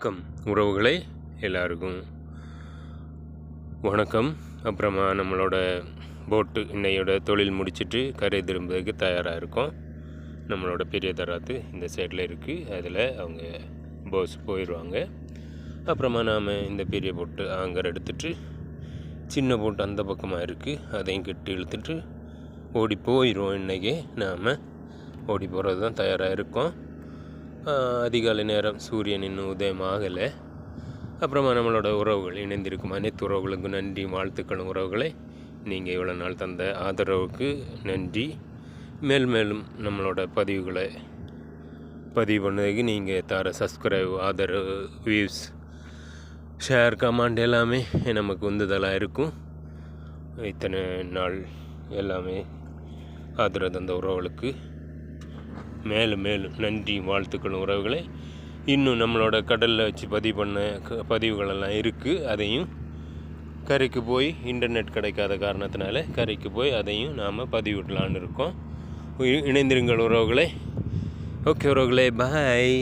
வணக்கம் உறவுகளே, எல்லாருக்கும் வணக்கம். அப்புறமா நம்மளோட போட்டு இன்னையோட தொழில் முடிச்சுட்டு கரை திரும்புறதுக்கு தயாராக இருக்கோம். நம்மளோட பெரிய தராத்து இந்த சைடில் இருக்குது, அதில் அவங்க போஸ் போயிடுவாங்க. அப்புறமா நாம் இந்த பெரிய போட்டு ஆங்கர் எடுத்துகிட்டு சின்ன போட்டு அந்த பக்கமாக இருக்குது, அதையும் கட்டி இழுத்துட்டு ஓடி போயிடுவோம். இன்றைக்கி நாம் ஓடி போகிறது தான் தயாராக இருக்கோம். அதிகாலை நேரம், சூரியன் இன்னும் உதயமாகலை. அப்புறமா நம்மளோட உறவுகள் இணைந்திருக்கும் அனைத்து உறவுகளுக்கும் நன்றி, வாழ்த்துக்களும். உறவுகளை நீங்கள் இவ்வளோ நாள் தந்த ஆதரவுக்கு நன்றி. மேலும் நம்மளோட பதிவுகளை பதிவு பண்ணதுக்கு நீங்கள் தர சப்ஸ்கிரைப், ஆதரவு, வியூஸ், ஷேர், கமெண்ட் எல்லாமே நமக்கு உந்துதலாக இருக்கும். இத்தனை நாள் எல்லாமே ஆதரவு தந்த உறவுகளுக்கு மேலும் நன்றி, வாழ்த்துக்களும். உறவுகளை இன்னும் நம்மளோட கடலில் வச்சு பதிவு பண்ண பதிவுகளெல்லாம் இருக்குது. அதையும் கரைக்கு போய் இன்டர்நெட் கிடைக்காத காரணத்தினால கரைக்கு போய் அதையும் நாம் பதிவிடலான்னு இருக்கோம். இணைந்திருங்கள் உறவுகளை. ஓகே உறவுகளே, பாய்.